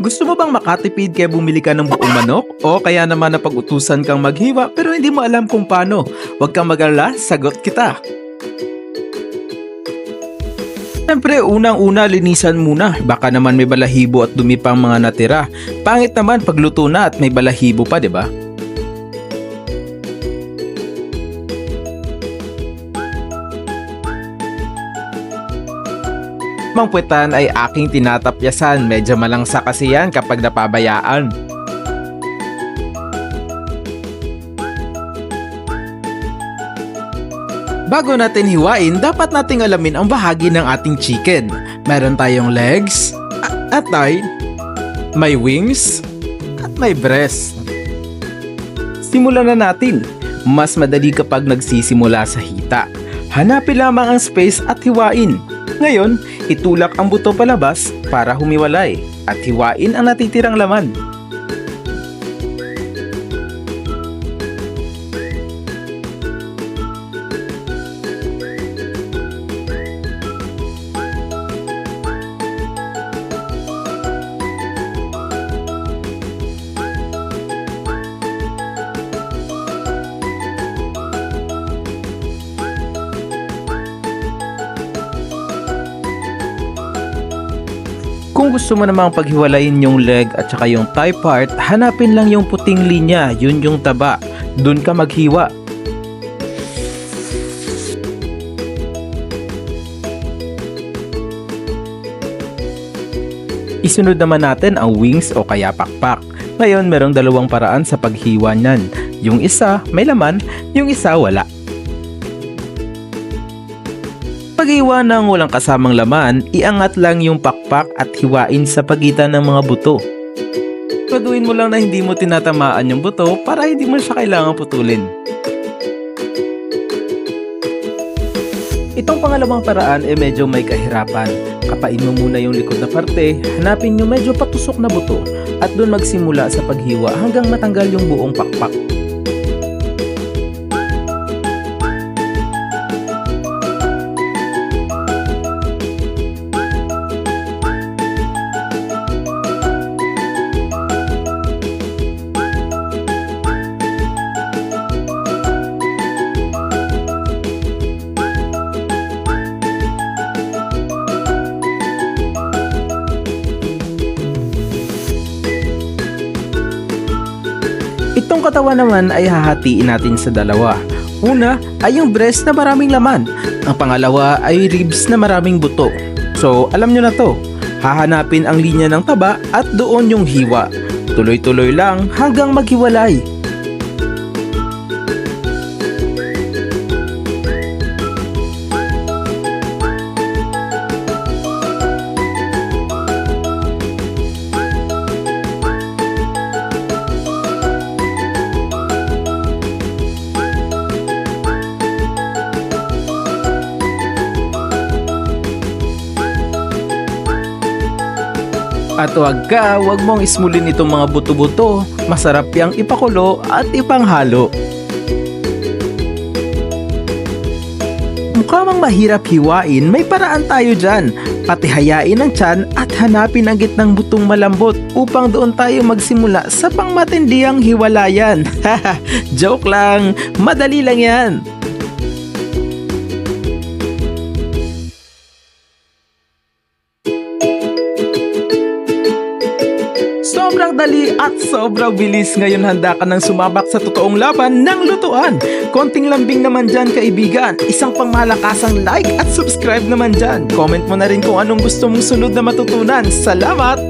Gusto mo bang makatipid kaya bumili ka ng buong manok? O kaya naman napag-utusan kang maghiwa pero hindi mo alam kung paano? Huwag kang mag-alala, sagot kita! Siyempre, unang-una linisan muna. Baka naman may balahibo at dumi pang mga natira. Pangit naman pagluto na at may balahibo pa, 'di ba? Mang puwetan ay aking tinatapyasan. Medyo malangsa kasi yan kapag napabayaan. Bago natin hiwain, dapat nating alamin ang bahagi ng ating chicken. Meron tayong legs, at thigh, may wings, at may breast. Simulan na natin. Mas madali kapag nagsisimula sa hita. Hanapin lamang ang space at hiwain. Ngayon, itulak ang buto palabas para humiwalay at hiwain ang natitirang laman. Kung gusto mo namang paghiwalayin yung leg at saka yung thigh part, hanapin lang yung puting linya, yun yung taba. Dun ka maghiwa. Isunod naman natin ang wings o kaya pakpak. Ngayon, merong dalawang paraan sa paghiwa niyan. Yung isa may laman, yung isa wala. Pag-iwa ng walang kasamang laman, iangat lang yung pakpak at hiwain sa pagitan ng mga buto. Siguraduhin mo lang na hindi mo tinatamaan yung buto para hindi mo siya kailangang putulin. Itong pangalawang paraan ay medyo may kahirapan. Kapain mo muna yung likod na parte, hanapin yung medyo patusok na buto at doon magsimula sa paghiwa hanggang matanggal yung buong pakpak. Itong katawan naman ay hahatiin natin sa dalawa. Una ay yung breast na maraming laman. Ang pangalawa ay ribs na maraming buto. So alam nyo na to. Hahanapin ang linya ng taba at doon yung hiwa. Tuloy-tuloy lang hanggang maghiwalay. At huwag mong ismulin itong mga buto-buto. Masarap yang ipakulo at ipanghalo. Mukha mang mahirap hiwain, may paraan tayo dyan. Patihayain ang tiyan at hanapin ang gitnang butong malambot upang doon tayo magsimula sa pangmatindihang hiwalayan. Haha, joke lang. Madali lang yan. Sobrang dali at sobrang bilis. Ngayon handa ka nang sumabak sa totoong laban ng lutuan. Konting lambing naman dyan kaibigan. Isang pangmalakasang like at subscribe naman dyan. Comment mo na rin kung anong gusto mong sunod na matutunan. Salamat!